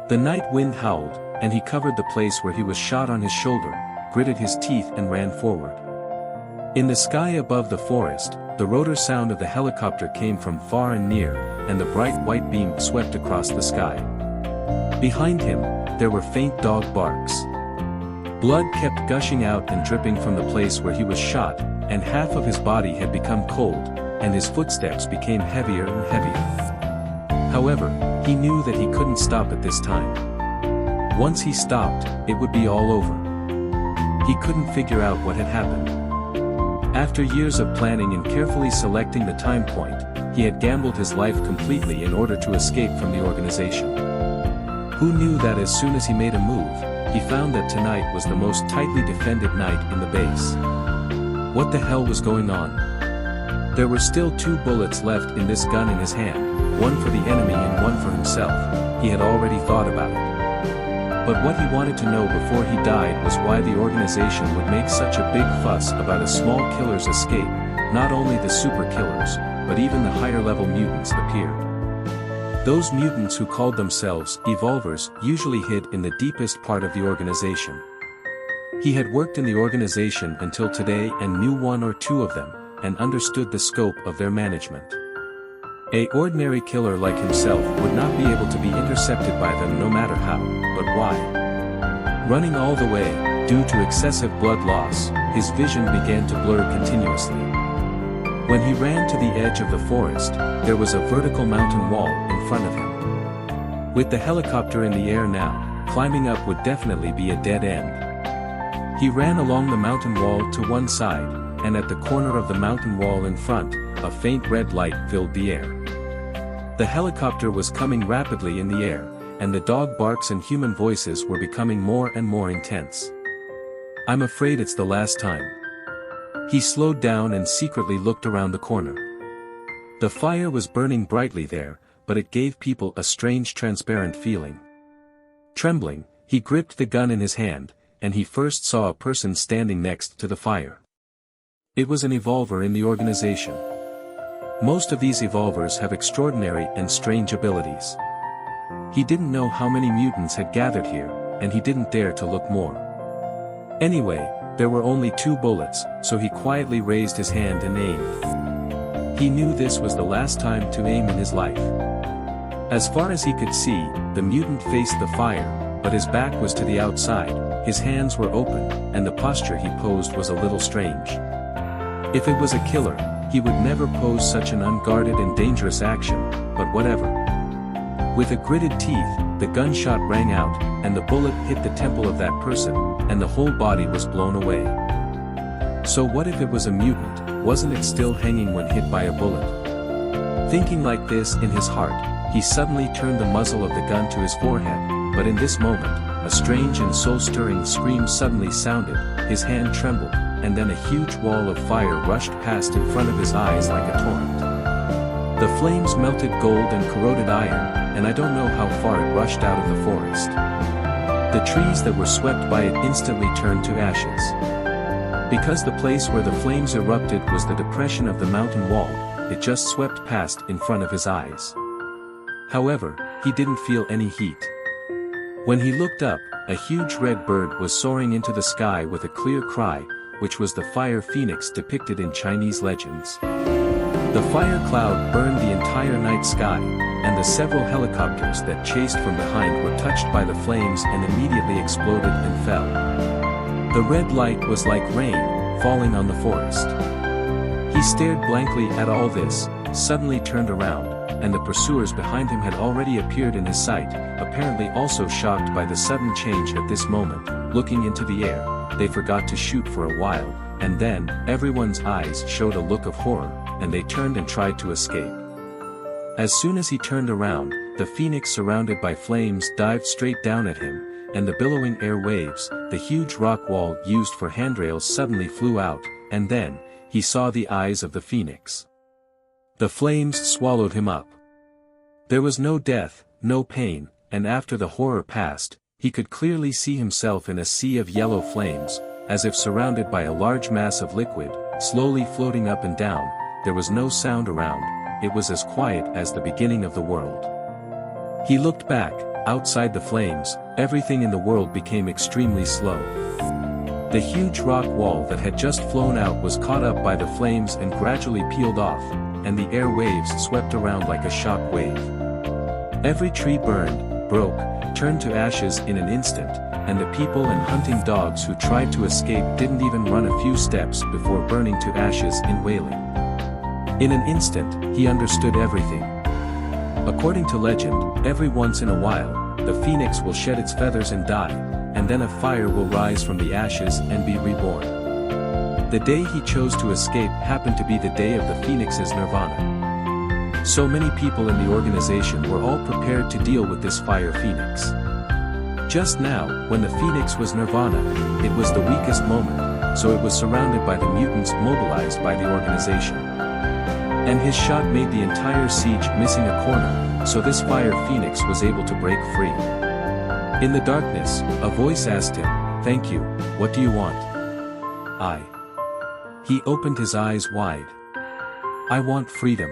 The night wind howled, and he covered the place where he was shot on his shoulder, gritted his teeth and ran forward. In the sky above the forest, the rotor sound of the helicopter came from far and near, and the bright white beam swept across the sky. Behind him, there were faint dog barks. Blood kept gushing out and dripping from the place where he was shot, and half of his body had become cold, and his footsteps became heavier and heavier. However, he knew that he couldn't stop at this time. Once he stopped, it would be all over. He couldn't figure out what had happened. After years of planning and carefully selecting the time point, he had gambled his life completely in order to escape from the organization. Who knew that as soon as he made a move, he found that tonight was the most tightly defended night in the base. What the hell was going on? There were still 2 bullets left in this gun in his hand, one for the enemy and one for himself. He had already thought about it. But what he wanted to know before he died was why the organization would make such a big fuss about a small killer's escape. Not only the super killers, but even the higher level mutants appeared. Those mutants who called themselves evolvers usually hid in the deepest part of the organization. He had worked in the organization until today and knew 1 or 2 of them, and understood the scope of their management. An ordinary killer like himself would not be able to be intercepted by them no matter how, but why? Running all the way, due to excessive blood loss, his vision began to blur continuously. When he ran to the edge of the forest, there was a vertical mountain wall in front of him. With the helicopter in the air now, climbing up would definitely be a dead end. He ran along the mountain wall to one side, and at the corner of the mountain wall in front, a faint red light filled the air. The helicopter was coming rapidly in the air, and the dog barks and human voices were becoming more and more intense. "I'm afraid it's the last time." He slowed down and secretly looked around the corner. The fire was burning brightly there, but it gave people a strange transparent feeling. Trembling, he gripped the gun in his hand, and he first saw a person standing next to the fire. It was an evolver in the organization. Most of these evolvers have extraordinary and strange abilities. He didn't know how many mutants had gathered here, and he didn't dare to look more. Anyway, there were only 2 bullets, so he quietly raised his hand and aimed. He knew this was the last time to aim in his life. As far as he could see, the mutant faced the fire, but his back was to the outside, his hands were open, and the posture he posed was a little strange. If it was a killer, he would never pose such an unguarded and dangerous action, but whatever. With a gritted teeth, the gunshot rang out, and the bullet hit the temple of that person, and the whole body was blown away. So what if it was a mutant? Wasn't it still hanging when hit by a bullet? Thinking like this in his heart, he suddenly turned the muzzle of the gun to his forehead, but in this moment, a strange and soul-stirring scream suddenly sounded, his hand trembled, and then a huge wall of fire rushed past in front of his eyes like a torrent. The flames melted gold and corroded iron, and I don't know how far it rushed out of the forest. The trees that were swept by it instantly turned to ashes. Because the place where the flames erupted was the depression of the mountain wall, it just swept past in front of his eyes. However, he didn't feel any heat. When he looked up, a huge red bird was soaring into the sky with a clear cry, which was the fire phoenix depicted in Chinese legends. The fire cloud burned the entire night sky, and the several helicopters that chased from behind were touched by the flames and immediately exploded and fell. The red light was like rain, falling on the forest. He stared blankly at all this, suddenly turned around, and the pursuers behind him had already appeared in his sight, apparently also shocked by the sudden change at this moment. Looking into the air, they forgot to shoot for a while, and then, everyone's eyes showed a look of horror, and they turned and tried to escape. As soon as he turned around, the phoenix surrounded by flames dived straight down at him, and the billowing air waves, the huge rock wall used for handrails suddenly flew out, and then, he saw the eyes of the phoenix. The flames swallowed him up. There was no death, no pain, and after the horror passed, he could clearly see himself in a sea of yellow flames, as if surrounded by a large mass of liquid, slowly floating up and down. There was no sound around, it was as quiet as the beginning of the world. He looked back, outside the flames, everything in the world became extremely slow. The huge rock wall that had just flown out was caught up by the flames and gradually peeled off, and the air waves swept around like a shock wave. Every tree burned, broke, turned to ashes in an instant, and the people and hunting dogs who tried to escape didn't even run a few steps before burning to ashes in wailing. In an instant, he understood everything. According to legend, every once in a while, the phoenix will shed its feathers and die, and then a fire will rise from the ashes and be reborn. The day he chose to escape happened to be the day of the phoenix's nirvana. So many people in the organization were all prepared to deal with this fire phoenix. Just now, when the phoenix was nirvana, it was the weakest moment, so it was surrounded by the mutants mobilized by the organization. And his shot made the entire siege missing a corner, so this fire phoenix was able to break free. In the darkness, a voice asked him, "Thank you, what do you want?" He opened his eyes wide. "I want freedom."